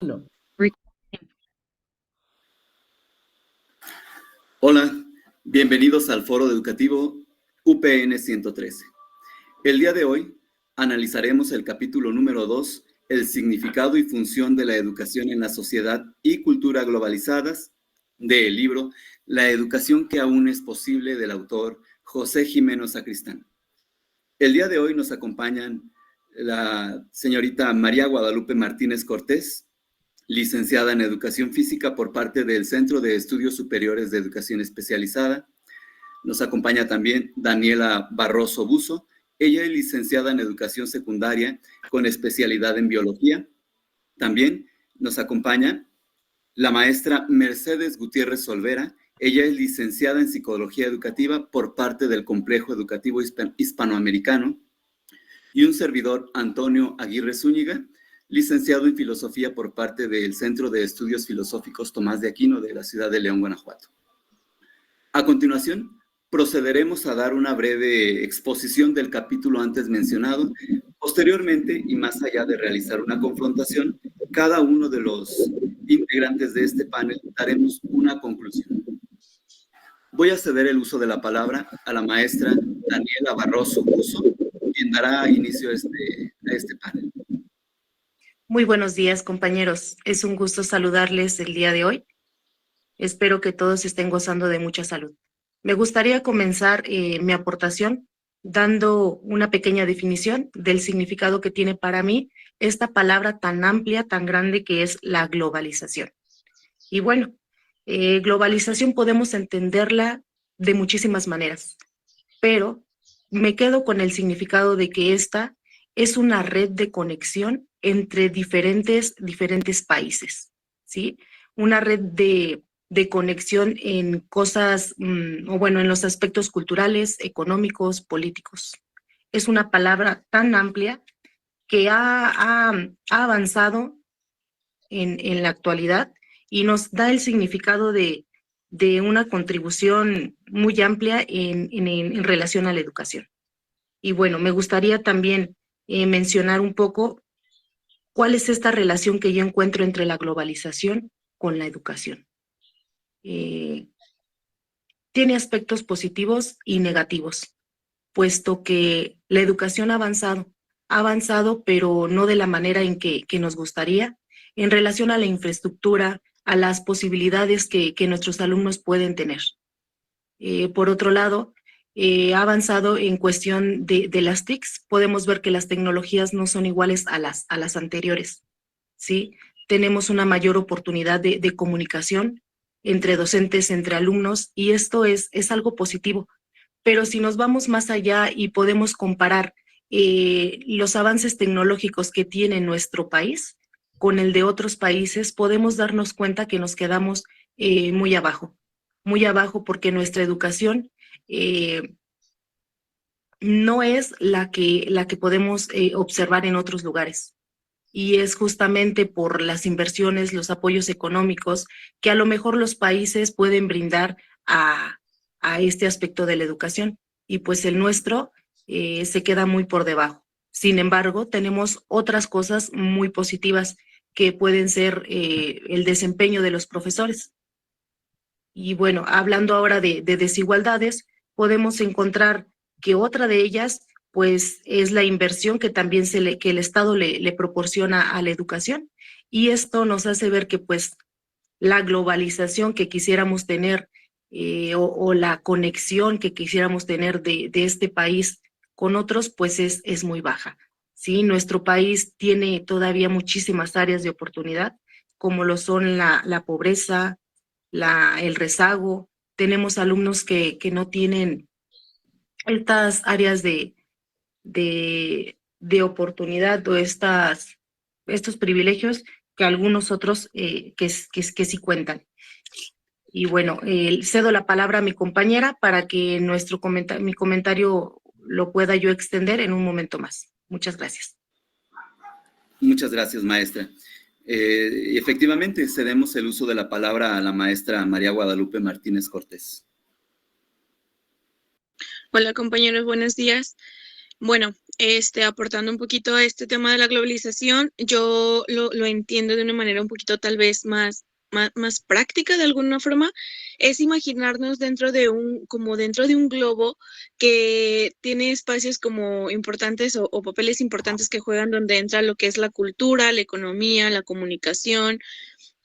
No. Hola, bienvenidos al Foro Educativo UPN 113. El día de hoy analizaremos el capítulo número 2, el significado y función de la educación en la sociedad y cultura globalizadas, del libro La educación que aún es posible, del autor José Jimeno Sacristán. El día de hoy nos acompañan la señorita María Guadalupe Martínez Cortés, licenciada en Educación Física por parte del Centro de Estudios Superiores de Educación Especializada. Nos acompaña también Daniela Barroso Buzo. Ella es licenciada en Educación Secundaria con especialidad en Biología. También nos acompaña la maestra Mercedes Gutiérrez Olvera. Ella es licenciada en Psicología Educativa por parte del Complejo Educativo Hispanoamericano. Y un servidor, Antonio Aguirre Zúñiga, licenciado en Filosofía por parte del Centro de Estudios Filosóficos Tomás de Aquino de la ciudad de León, Guanajuato. A continuación, procederemos a dar una breve exposición del capítulo antes mencionado. Posteriormente, y más allá de realizar una confrontación, cada uno de los integrantes de este panel daremos una conclusión. Voy a ceder el uso de la palabra a la maestra Daniela Barroso Buzo, quien dará inicio a este panel. Muy buenos días, compañeros. Es un gusto saludarles el día de hoy. Espero que todos estén gozando de mucha salud. Me gustaría comenzar mi aportación dando una pequeña definición del significado que tiene para mí esta palabra tan amplia, tan grande que es la globalización. Y bueno, globalización podemos entenderla de muchísimas maneras, pero me quedo con el significado de que esta es una red de conexión entre diferentes países, ¿sí? Una red de conexión en cosas, o bueno, en los aspectos culturales, económicos, políticos. Es una palabra tan amplia que ha avanzado en la actualidad y nos da el significado de una contribución muy amplia en relación a la educación. Y bueno, me gustaría también mencionar un poco cuál es esta relación que yo encuentro entre la globalización con la educación. Tiene aspectos positivos y negativos, puesto que la educación ha avanzado, pero no de la manera en que nos gustaría, en relación a la infraestructura, a las posibilidades que nuestros alumnos pueden tener. Por otro lado, ha avanzado en cuestión de las TICs. Podemos ver que las tecnologías no son iguales a las anteriores, ¿sí? Tenemos una mayor oportunidad de comunicación entre docentes, entre alumnos, y esto es algo positivo. Pero si nos vamos más allá y podemos comparar los avances tecnológicos que tiene nuestro país con el de otros países, podemos darnos cuenta que nos quedamos muy abajo porque nuestra educación no es la que podemos observar en otros lugares. Y es justamente por las inversiones, los apoyos económicos que a lo mejor los países pueden brindar a este aspecto de la educación. Y pues el nuestro se queda muy por debajo. Sin embargo, tenemos otras cosas muy positivas que pueden ser el desempeño de los profesores. Y bueno, hablando ahora de desigualdades, podemos encontrar que otra de ellas pues es la inversión que también que el Estado le proporciona a la educación. Y esto nos hace ver que pues la globalización que quisiéramos tener o la conexión que quisiéramos tener de este país con otros, pues es muy baja. ¿Sí? Nuestro país tiene todavía muchísimas áreas de oportunidad, como lo son la pobreza, el rezago. Tenemos alumnos que no tienen estas áreas de oportunidad o estos privilegios que algunos otros que sí cuentan. Y bueno, cedo la palabra a mi compañera para que mi comentario lo pueda yo extender en un momento más. Muchas gracias. Muchas gracias, maestra. Efectivamente, cedemos el uso de la palabra a la maestra María Guadalupe Martínez Cortés. Hola, compañeros, buenos días. Bueno, aportando un poquito a este tema de la globalización, yo lo entiendo de una manera un poquito tal vez más práctica de alguna forma, es imaginarnos como dentro de un globo que tiene espacios como importantes o papeles importantes que juegan donde entra lo que es la cultura, la economía, la comunicación.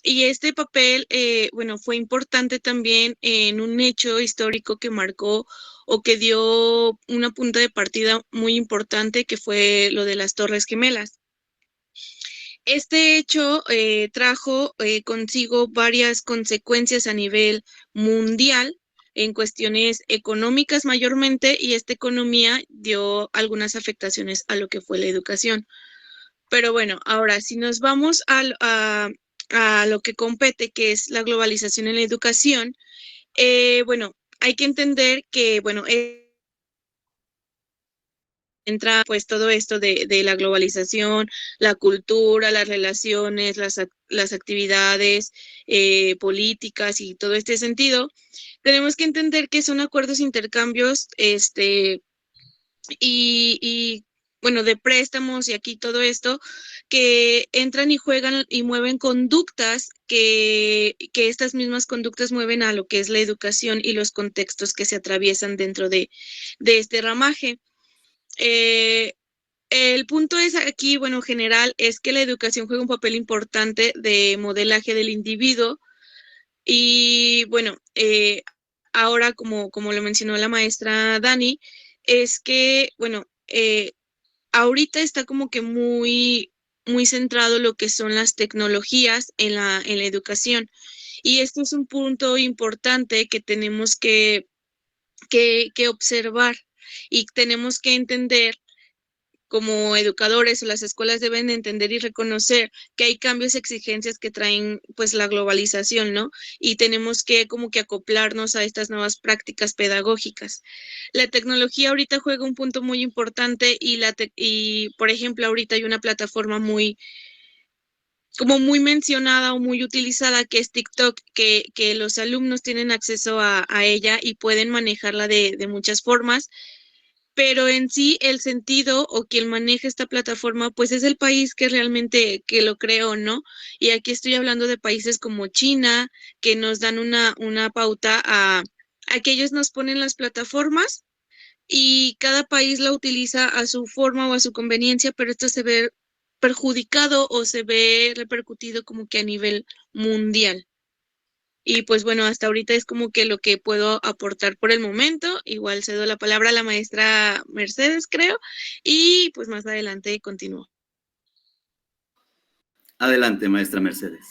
Y este papel, bueno, fue importante también en un hecho histórico que marcó o que dio una punta de partida muy importante, que fue lo de las Torres Gemelas. Este hecho trajo consigo varias consecuencias a nivel mundial en cuestiones económicas mayormente, y esta economía dio algunas afectaciones a lo que fue la educación. Pero bueno, ahora si nos vamos a lo que compete, que es la globalización en la educación, bueno, hay que entender que, bueno, entra pues todo esto de la globalización, la cultura, las relaciones, las actividades políticas y todo este sentido. Tenemos que entender que son acuerdos, intercambios, y bueno, de préstamos y aquí todo esto, que entran y juegan y mueven conductas que estas mismas conductas mueven a lo que es la educación y los contextos que se atraviesan dentro de este ramaje. Eh, el punto es aquí, bueno, general, es que la educación juega un papel importante de modelaje del individuo y bueno, ahora como lo mencionó la maestra Dani, es que, bueno, ahorita está como que muy centrado lo que son las tecnologías en la educación. Y esto es un punto importante que tenemos que observar y tenemos que entender como educadores o las escuelas deben entender y reconocer que hay cambios y exigencias que traen pues la globalización, ¿no? Y tenemos que como que acoplarnos a estas nuevas prácticas pedagógicas. La tecnología ahorita juega un punto muy importante y por ejemplo, ahorita hay una plataforma como muy mencionada o muy utilizada, que es TikTok, que los alumnos tienen acceso a ella y pueden manejarla de muchas formas, pero en sí el sentido o quien maneja esta plataforma pues es el país que realmente que lo creó, ¿no? Y aquí estoy hablando de países como China, que nos dan una pauta a que ellos nos ponen las plataformas y cada país la utiliza a su forma o a su conveniencia, pero esto se ve perjudicado o se ve repercutido como que a nivel mundial. Y pues bueno, hasta ahorita es como que lo que puedo aportar por el momento. Igual cedo la palabra a la maestra Mercedes, creo, y pues más adelante continúo. Adelante, maestra Mercedes.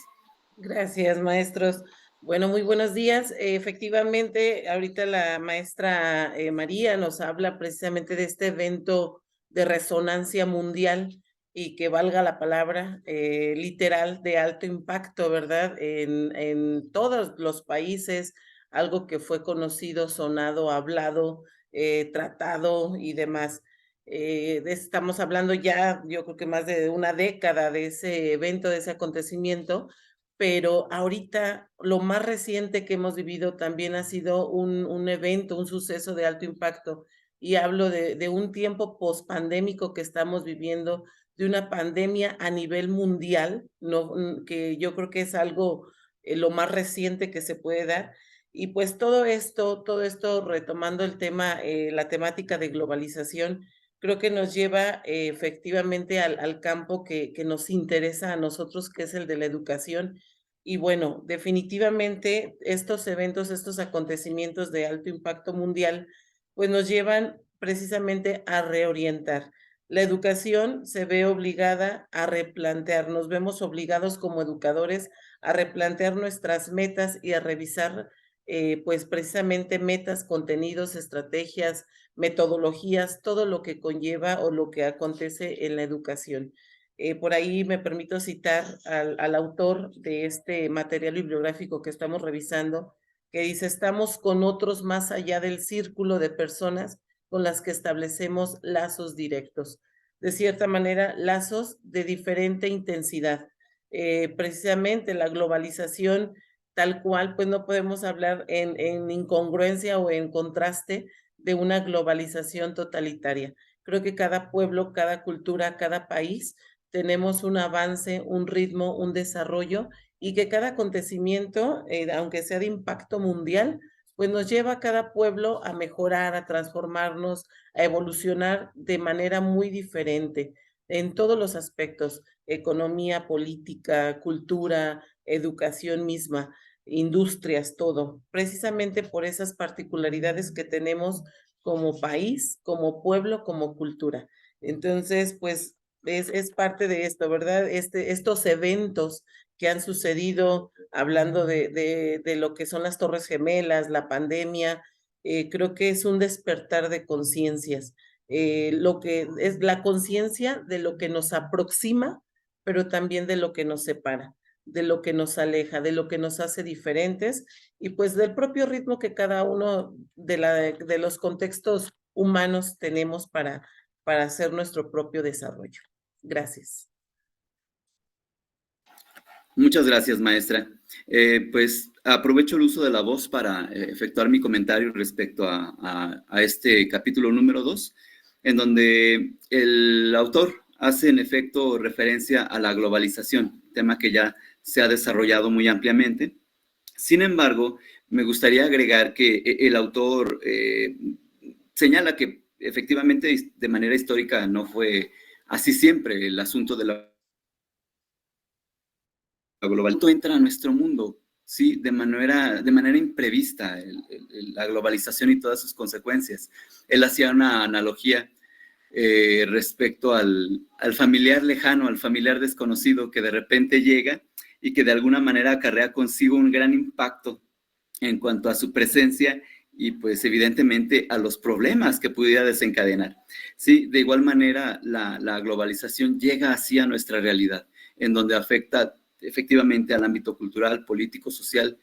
Gracias, maestros. Bueno, muy buenos días. Efectivamente, ahorita la maestra María nos habla precisamente de este evento de resonancia mundial y que valga la palabra literal de alto impacto, ¿verdad? En todos los países, algo que fue conocido, sonado, hablado, tratado y demás. Estamos hablando ya, yo creo que más de una década de ese evento, de ese acontecimiento, pero ahorita lo más reciente que hemos vivido también ha sido un evento, un suceso de alto impacto, y hablo de un tiempo pospandémico que estamos viviendo, de una pandemia a nivel mundial, no, que yo creo que es algo lo más reciente que se puede dar. Y pues todo esto retomando el tema, la temática de globalización, creo que nos lleva efectivamente al campo que nos interesa a nosotros, que es el de la educación. Y bueno, definitivamente estos eventos, estos acontecimientos de alto impacto mundial, pues nos llevan precisamente a reorientar. La educación se ve obligada a replantear, nos vemos obligados como educadores a replantear nuestras metas y a revisar, pues precisamente metas, contenidos, estrategias, metodologías, todo lo que conlleva o lo que acontece en la educación. Por ahí me permito citar al autor de este material bibliográfico que estamos revisando, que dice: estamos con otros más allá del círculo de personas con las que establecemos lazos directos. De cierta manera, lazos de diferente intensidad. Precisamente la globalización tal cual, pues no podemos hablar en incongruencia o en contraste de una globalización totalitaria. Creo que cada pueblo, cada cultura, cada país tenemos un avance, un ritmo, un desarrollo y que cada acontecimiento, aunque sea de impacto mundial, pues nos lleva a cada pueblo a mejorar, a transformarnos, a evolucionar de manera muy diferente en todos los aspectos, economía, política, cultura, educación misma, industrias, todo, precisamente por esas particularidades que tenemos como país, como pueblo, como cultura. Entonces, pues es parte de esto, ¿verdad? Estos eventos que han sucedido, hablando de lo que son las Torres Gemelas, la pandemia, creo que es un despertar de conciencias. Lo que es la conciencia de lo que nos aproxima, pero también de lo que nos separa, de lo que nos aleja, de lo que nos hace diferentes y pues del propio ritmo que cada uno de los contextos humanos tenemos para hacer nuestro propio desarrollo. Gracias. Muchas gracias, maestra. Pues aprovecho el uso de la voz para efectuar mi comentario respecto a este capítulo número 2, en donde el autor hace en efecto referencia a la globalización, tema que ya se ha desarrollado muy ampliamente. Sin embargo, me gustaría agregar que el autor señala que efectivamente de manera histórica no fue así siempre el asunto de la global. Esto entra a nuestro mundo, ¿sí? De manera imprevista, la globalización y todas sus consecuencias. Él hacía una analogía respecto al familiar lejano, al familiar desconocido que de repente llega y que de alguna manera acarrea consigo un gran impacto en cuanto a su presencia y pues evidentemente a los problemas que pudiera desencadenar. Sí, de igual manera la globalización llega así a nuestra realidad, en donde afecta efectivamente al ámbito cultural, político, social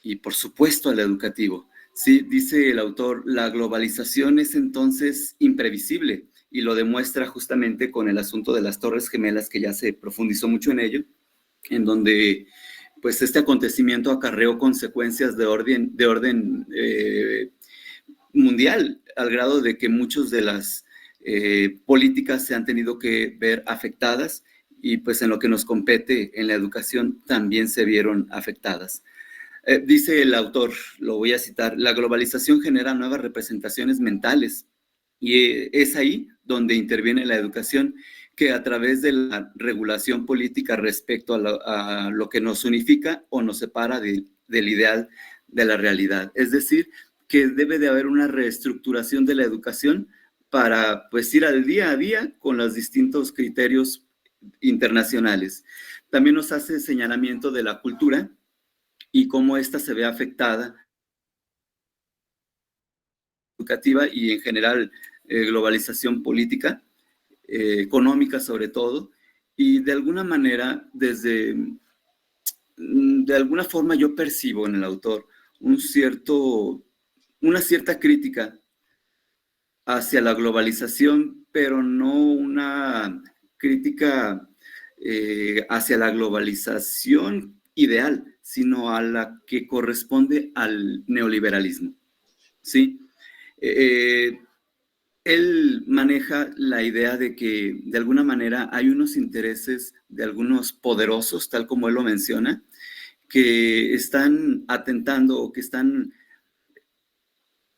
y por supuesto al educativo. Sí, dice el autor, la globalización es entonces imprevisible y lo demuestra justamente con el asunto de las Torres Gemelas, que ya se profundizó mucho en ello, en donde pues este acontecimiento acarreó consecuencias de orden mundial, al grado de que muchas de las políticas se han tenido que ver afectadas y pues en lo que nos compete en la educación también se vieron afectadas. Dice el autor, lo voy a citar, la globalización genera nuevas representaciones mentales y es ahí donde interviene la educación, que a través de la regulación política respecto a lo que nos unifica o nos separa del ideal de la realidad. Es decir, que debe de haber una reestructuración de la educación para pues ir al día a día con los distintos criterios internacionales. También nos hace señalamiento de la cultura y cómo ésta se ve afectada educativa y en general globalización política, económica sobre todo, y de alguna manera, de alguna forma yo percibo en el autor una cierta crítica hacia la globalización, pero no una crítica hacia la globalización ideal, sino a la que corresponde al neoliberalismo, ¿sí? Él maneja la idea de que de alguna manera hay unos intereses de algunos poderosos, tal como él lo menciona, que están atentando o que están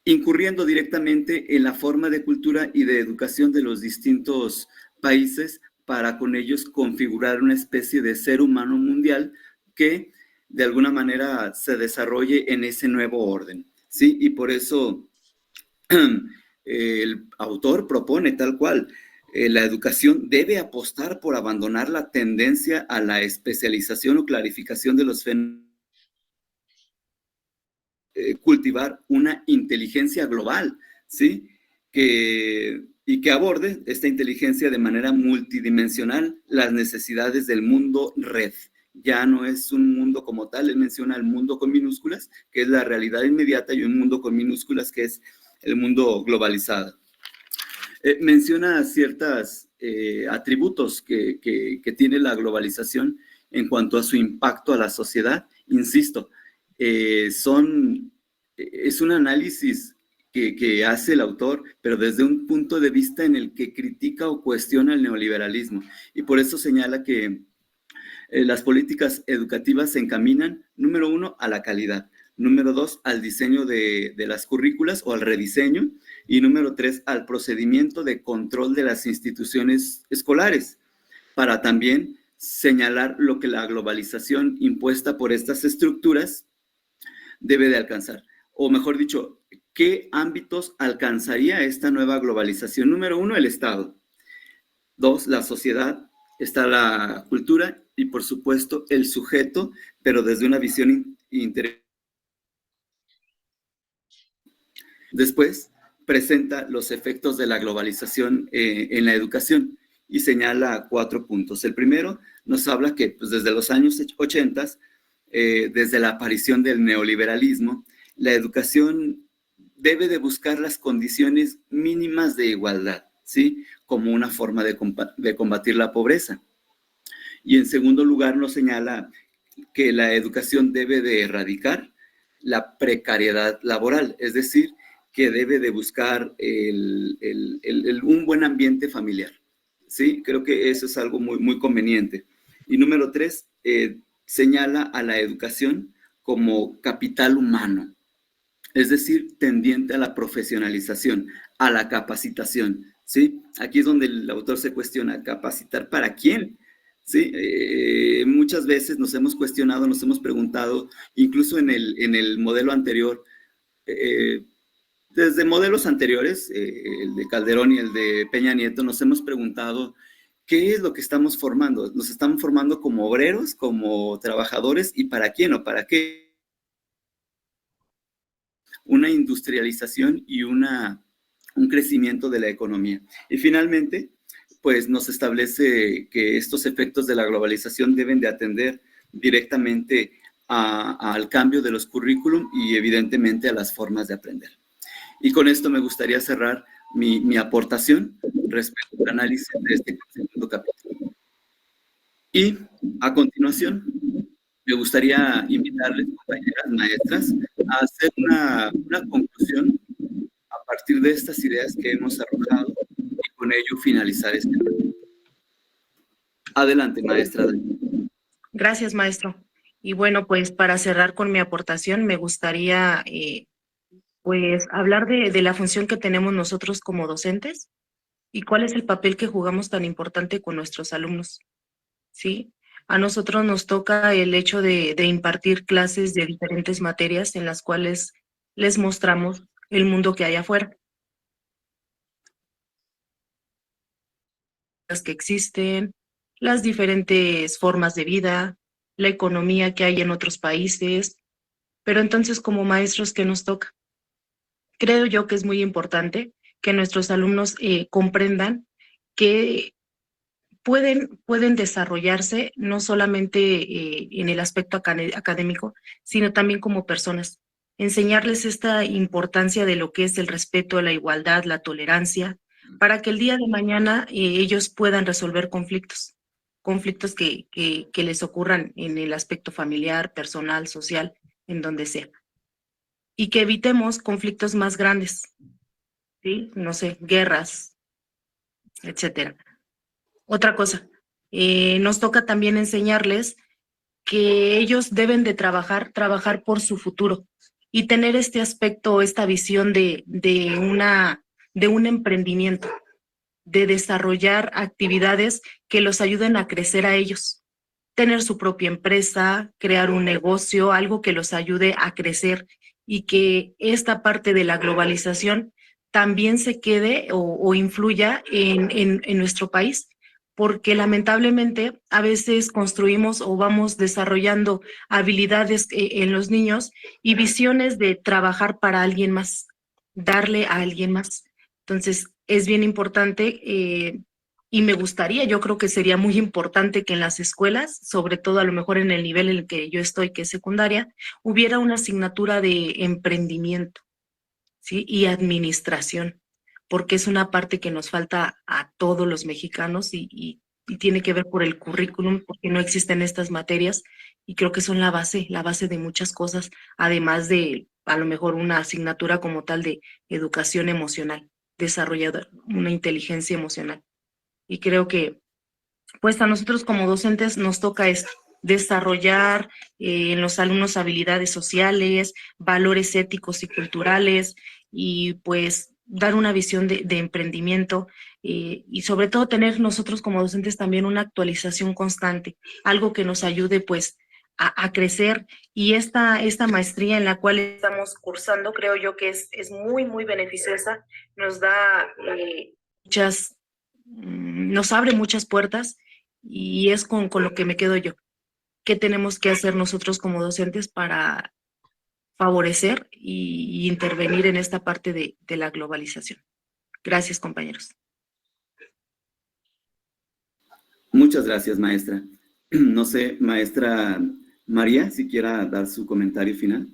incurriendo directamente en la forma de cultura y de educación de los distintos países para con ellos configurar una especie de ser humano mundial que de alguna manera se desarrolle en ese nuevo orden, ¿sí? Y por eso el autor propone tal cual, la educación debe apostar por abandonar la tendencia a la especialización o clarificación de los fenómenos, cultivar una inteligencia global, ¿sí? Y que aborde esta inteligencia de manera multidimensional las necesidades del mundo red. Ya no es un mundo como tal, él menciona el mundo con minúsculas, que es la realidad inmediata, y un mundo con minúsculas, que es el mundo globalizado. Menciona ciertos atributos que tiene la globalización en cuanto a su impacto a la sociedad. Insisto, es un análisis que hace el autor, pero desde un punto de vista en el que critica o cuestiona el neoliberalismo. Y por eso señala que las políticas educativas se encaminan, número 1, a la calidad, número 2, al diseño de las currículas o al rediseño, y número 3, al procedimiento de control de las instituciones escolares, para también señalar lo que la globalización impuesta por estas estructuras debe de alcanzar, o mejor dicho, ¿qué ámbitos alcanzaría esta nueva globalización? Número 1, el Estado. 2, la sociedad. Está la cultura y, por supuesto, el sujeto, pero desde una visión integral. Después, presenta los efectos de la globalización en la educación y señala 4 puntos. El primero nos habla que pues, desde los años 80, desde la aparición del neoliberalismo, la educación debe de buscar las condiciones mínimas de igualdad, ¿sí? Como una forma de combatir la pobreza. Y en segundo lugar nos señala que la educación debe de erradicar la precariedad laboral, es decir, que debe de buscar un buen ambiente familiar, ¿sí? Creo que eso es algo muy, muy conveniente. Y número 3, señala a la educación como capital humano, es decir, tendiente a la profesionalización, a la capacitación, ¿sí? Aquí es donde el autor se cuestiona, ¿capacitar para quién? ¿Sí? Muchas veces nos hemos cuestionado, nos hemos preguntado, incluso en el modelo anterior, desde modelos anteriores, el de Calderón y el de Peña Nieto, nos hemos preguntado, ¿qué es lo que estamos formando? ¿Nos estamos formando como obreros, como trabajadores? ¿Y para quién o para qué? Una industrialización y un crecimiento de la economía. Y finalmente, pues nos establece que estos efectos de la globalización deben de atender directamente al cambio de los currículum y evidentemente a las formas de aprender. Y con esto me gustaría cerrar mi aportación respecto al análisis de este segundo capítulo. Y a continuación, me gustaría invitarles, compañeras maestras, a hacer una conclusión a partir de estas ideas que hemos arrojado y con ello finalizar este tema. Adelante, maestra. Gracias, maestro. Y bueno, pues para cerrar con mi aportación, me gustaría pues hablar de la función que tenemos nosotros como docentes y cuál es el papel que jugamos tan importante con nuestros alumnos, ¿sí? A nosotros nos toca el hecho de impartir clases de diferentes materias en las cuales les mostramos el mundo que hay afuera. Las que existen, las diferentes formas de vida, la economía que hay en otros países, pero entonces como maestros, ¿qué nos toca? Creo yo que es muy importante que nuestros alumnos comprendan que pueden desarrollarse no solamente en el aspecto académico, sino también como personas. Enseñarles esta importancia de lo que es el respeto, la igualdad, la tolerancia, para que el día de mañana ellos puedan resolver conflictos que les ocurran en el aspecto familiar, personal, social, en donde sea. Y que evitemos conflictos más grandes, ¿sí? No sé, guerras, etcétera. Otra cosa, nos toca también enseñarles que ellos deben de trabajar por su futuro y tener este aspecto, esta visión de un emprendimiento, de desarrollar actividades que los ayuden a crecer a ellos, tener su propia empresa, crear un negocio, algo que los ayude a crecer y que esta parte de la globalización también se quede o influya en nuestro país, porque lamentablemente a veces construimos o vamos desarrollando habilidades en los niños y visiones de trabajar para alguien más, darle a alguien más. Entonces, es bien importante y me gustaría, yo creo que sería muy importante que en las escuelas, sobre todo a lo mejor en el nivel en el que yo estoy, que es secundaria, hubiera una asignatura de emprendimiento, ¿sí? Y administración, porque es una parte que nos falta a todos los mexicanos y tiene que ver por el currículum, porque no existen estas materias y creo que son la base de muchas cosas, además de a lo mejor una asignatura como tal de educación emocional, desarrollar una inteligencia emocional. Y creo que pues a nosotros como docentes nos toca esto, desarrollar en los alumnos habilidades sociales, valores éticos y culturales, y pues dar una visión de emprendimiento, y sobre todo tener nosotros como docentes también una actualización constante, algo que nos ayude pues a crecer. Y esta maestría en la cual estamos cursando creo yo que es muy, muy beneficiosa, nos da nos abre muchas puertas, y es con lo que me quedo yo. ¿Qué tenemos que hacer nosotros como docentes para favorecer y intervenir en esta parte de la globalización? Gracias, compañeros. Muchas gracias, maestra. No sé, maestra María, si quiera dar su comentario final.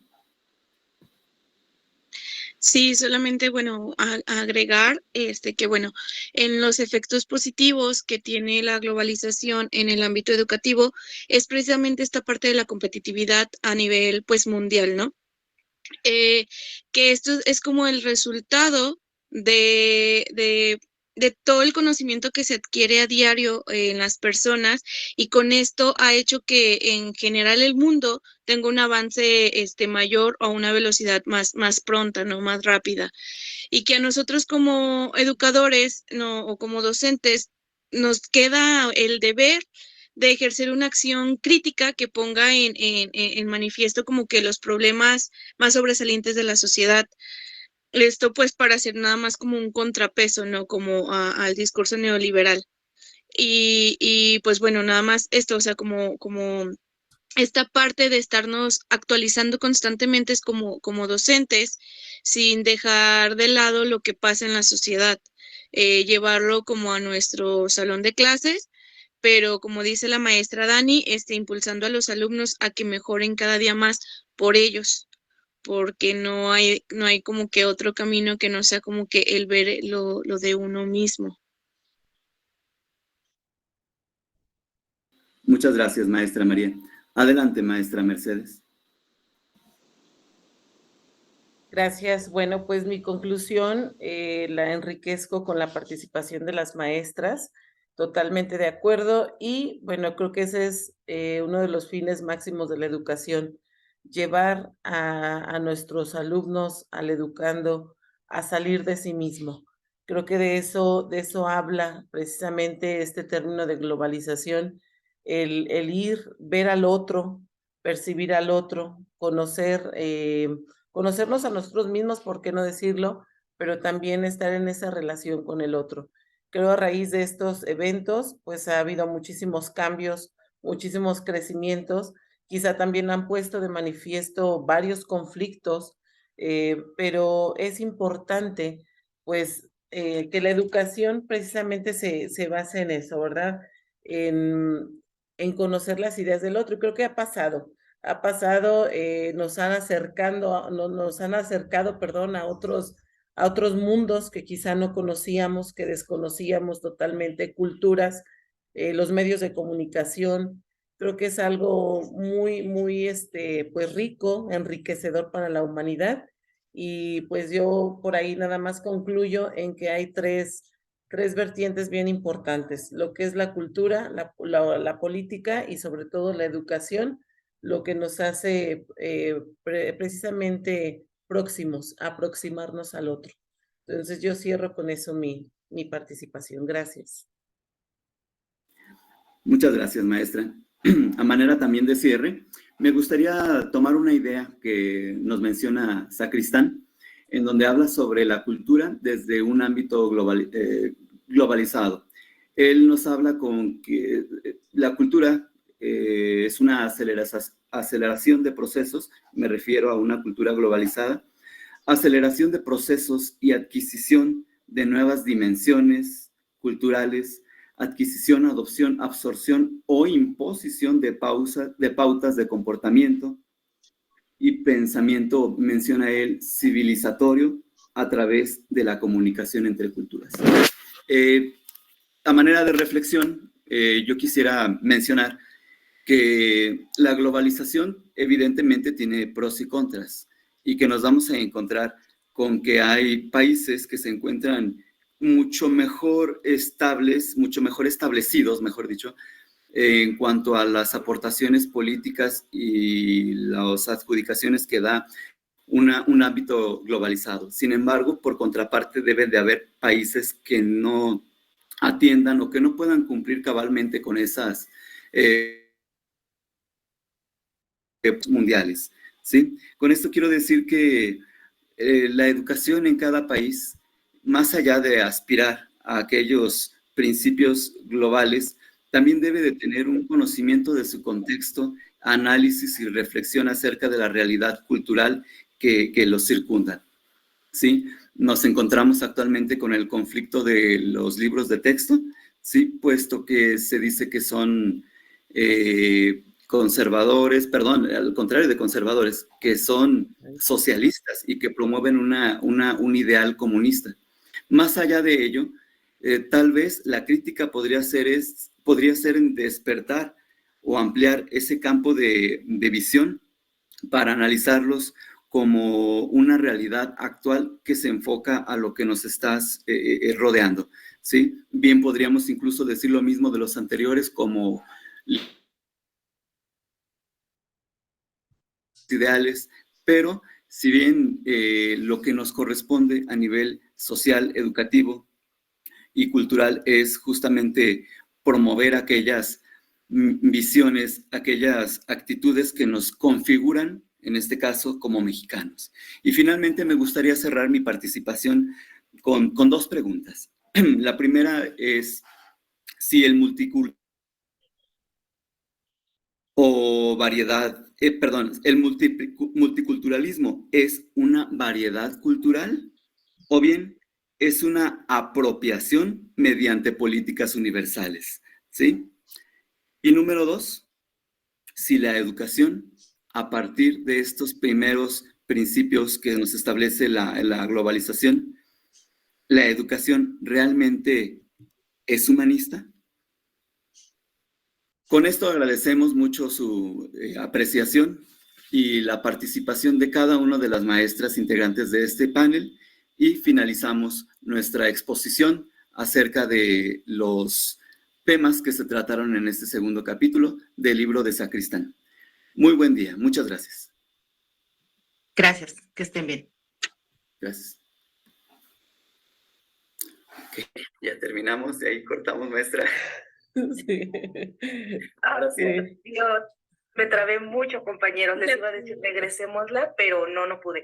Sí, solamente, bueno, agregar que, bueno, en los efectos positivos que tiene la globalización en el ámbito educativo es precisamente esta parte de la competitividad a nivel, pues, mundial, ¿no? Que esto es como el resultado de, de, de todo el conocimiento que se adquiere a diario en las personas, y con esto ha hecho que en general el mundo tenga un avance mayor o una velocidad más pronta, ¿no? Más rápida. Y que a nosotros como educadores, ¿no? O como docentes nos queda el deber de ejercer una acción crítica que ponga en manifiesto como que los problemas más sobresalientes de la sociedad. Esto pues para hacer nada más como un contrapeso, ¿no? Como al discurso neoliberal. Y pues bueno, nada más esto, o sea, como esta parte de estarnos actualizando constantemente es como docentes, sin dejar de lado lo que pasa en la sociedad, llevarlo como a nuestro salón de clases, pero como dice la maestra Dani, impulsando a los alumnos a que mejoren cada día más por ellos, porque no hay como que otro camino que no sea como que el ver lo de uno mismo. Muchas gracias, maestra María. Adelante, maestra Mercedes. Gracias. Bueno, pues mi conclusión la enriquezco con la participación de las maestras, totalmente de acuerdo. Y bueno, creo que ese es uno de los fines máximos de la educación, llevar a nuestros alumnos, al educando, a salir de sí mismo. Creo que de eso habla precisamente este término de globalización, el ir, ver al otro, percibir al otro, conocernos a nosotros mismos, ¿por qué no decirlo? Pero también estar en esa relación con el otro. Creo a raíz de estos eventos, pues ha habido muchísimos cambios, muchísimos crecimientos, quizá también han puesto de manifiesto varios conflictos, pero es importante, pues, que la educación precisamente se base en eso, ¿verdad? En conocer las ideas del otro. Y creo que ha pasado, nos han acercado, perdón, a otros mundos que quizá no conocíamos, que desconocíamos totalmente, culturas, los medios de comunicación. Creo que es algo muy, muy, pues rico, enriquecedor para la humanidad. Y pues yo por ahí nada más concluyo en que hay tres vertientes bien importantes, lo que es la cultura, la política y sobre todo la educación, lo que nos hace precisamente próximos, aproximarnos al otro. Entonces yo cierro con eso mi participación. Gracias. Muchas gracias, maestra. A manera también de cierre, me gustaría tomar una idea que nos menciona Sacristán, en donde habla sobre la cultura desde un ámbito globalizado. Él nos habla con que la cultura es una aceleración de procesos, me refiero a una cultura globalizada, aceleración de procesos y adquisición de nuevas dimensiones culturales, adquisición, adopción, absorción o imposición de pautas de comportamiento y pensamiento, menciona él, civilizatorio a través de la comunicación entre culturas. A manera de reflexión, yo quisiera mencionar que la globalización evidentemente tiene pros y contras, y que nos vamos a encontrar con que hay países que se encuentran mucho mejor establecidos, mejor dicho, en cuanto a las aportaciones políticas y las adjudicaciones que da un ámbito globalizado. Sin embargo, por contraparte, debe de haber países que no atiendan o que no puedan cumplir cabalmente con esas mundiales, ¿sí? Con esto quiero decir que la educación en cada país, más allá de aspirar a aquellos principios globales, también debe de tener un conocimiento de su contexto, análisis y reflexión acerca de la realidad cultural que los circunda, ¿sí? Nos encontramos actualmente con el conflicto de los libros de texto, ¿sí? Puesto que se dice que son conservadores, perdón, al contrario de conservadores, que son socialistas y que promueven un ideal comunista. Más allá de ello, tal vez la crítica podría ser en despertar o ampliar ese campo de visión para analizarlos como una realidad actual que se enfoca a lo que nos está rodeando, ¿sí? Bien podríamos incluso decir lo mismo de los anteriores como ideales, pero si bien lo que nos corresponde a nivel social, educativo y cultural es justamente promover aquellas visiones, aquellas actitudes que nos configuran, en este caso, como mexicanos. Y finalmente me gustaría cerrar mi participación con dos preguntas. La primera es si el multiculturalismo es una variedad cultural o bien es una apropiación mediante políticas universales, ¿sí? Y número dos, si la educación, a partir de estos primeros principios que nos establece la globalización, ¿la educación realmente es humanista? Con esto agradecemos mucho su apreciación y la participación de cada una de las maestras integrantes de este panel y finalizamos nuestra exposición acerca de los temas que se trataron en este segundo capítulo del libro de Sacristán. Muy buen día, muchas gracias. Gracias, que estén bien. Gracias. Ok, ya terminamos, de ahí cortamos, maestra. Sí. Ahora sí, Sí. yo me trabé mucho, compañeros. Les iba a decir regresémosla, pero no pude.